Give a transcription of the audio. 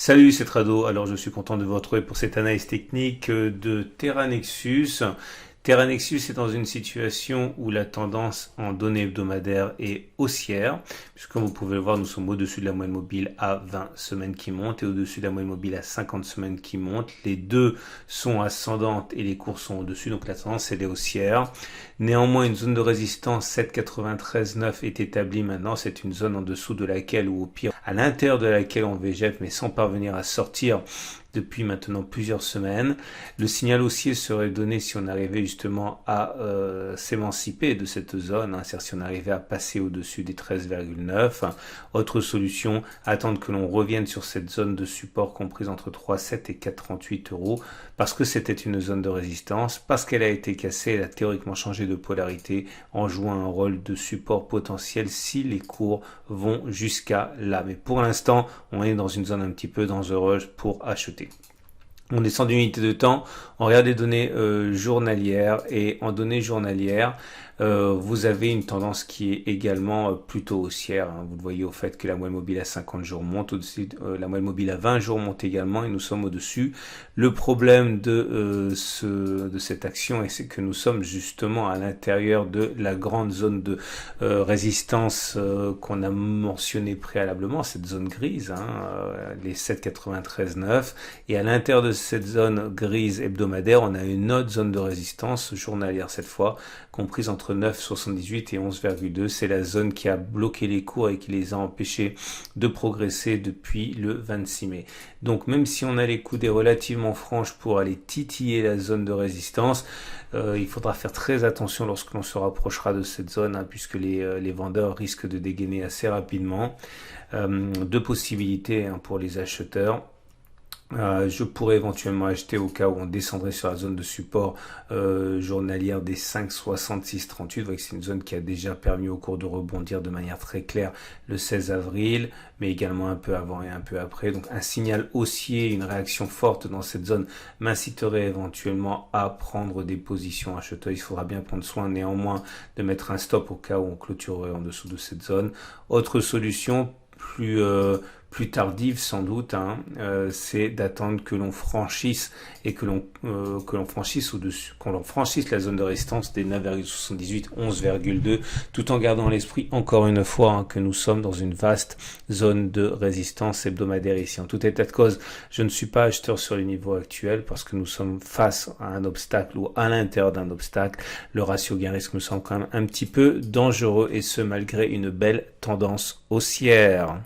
Salut, c'est Trado. Alors, je suis content de vous retrouver pour cette analyse technique de Terra Nexus. Terra Nexus est dans une situation où la tendance en données hebdomadaires est haussière, puisque comme vous pouvez le voir, nous sommes au-dessus de la moyenne mobile à 20 semaines qui monte et au-dessus de la moyenne mobile à 50 semaines qui monte. Les deux sont ascendantes et les cours sont au-dessus, donc la tendance elle est haussière. Néanmoins, une zone de résistance 7,93,9 est établie maintenant. C'est une zone en dessous de laquelle, ou au pire, à l'intérieur de laquelle on végète, mais sans parvenir à sortir depuis maintenant plusieurs semaines. Le signal haussier serait donné si on arrivait justement à s'émanciper de cette zone, c'est-à-dire si on arrivait à passer au-dessus des 13,9. Autre solution, attendre que l'on revienne sur cette zone de support comprise entre 3,7 et 4,38 euros, parce que c'était une zone de résistance, parce qu'elle a été cassée, elle a théoriquement changé de polarité en jouant un rôle de support potentiel si les cours vont jusqu'à là. Mais pour l'instant, on est dans une zone un petit peu dangereuse pour acheter. On descend d'une unité de temps, on regarde les données journalières et en données journalières, vous avez une tendance qui est également plutôt haussière. Vous le voyez au fait que la moyenne mobile à 50 jours monte au-dessus, la moyenne mobile à 20 jours monte également et nous sommes au-dessus. Le problème de cette action, c'est que nous sommes justement à l'intérieur de la grande zone de résistance qu'on a mentionnée préalablement, cette zone grise, les 7,93,9, et à l'intérieur de cette zone grise hebdomadaire, on a une autre zone de résistance journalière cette fois, comprise entre 9,78 et 11,2. C'est la zone qui a bloqué les cours et qui les a empêchés de progresser depuis le 26 mai. Donc même si on a les coudées relativement franches pour aller titiller la zone de résistance, il faudra faire très attention lorsque l'on se rapprochera de cette zone, puisque les vendeurs risquent de dégainer assez rapidement. Deux possibilités pour les acheteurs. Je pourrais éventuellement acheter au cas où on descendrait sur la zone de support journalière des 5,66,38. Vous voyez que c'est une zone qui a déjà permis au cours de rebondir de manière très claire le 16 avril, mais également un peu avant et un peu après. Donc un signal haussier, une réaction forte dans cette zone m'inciterait éventuellement à prendre des positions acheteurs. Il faudra bien prendre soin néanmoins de mettre un stop au cas où on clôturerait en dessous de cette zone. Autre solution, plus tardive sans doute, c'est d'attendre que l'on franchisse et que l'on franchisse au-dessus, qu'on l'on franchisse la zone de résistance des 9,78, 11,2, tout en gardant à l'esprit encore une fois que nous sommes dans une vaste zone de résistance hebdomadaire ici. En tout état de cause, je ne suis pas acheteur sur les niveaux actuels parce que nous sommes face à un obstacle ou à l'intérieur d'un obstacle. Le ratio gain-risque me semble quand même un petit peu dangereux et ce malgré une belle tendance haussière.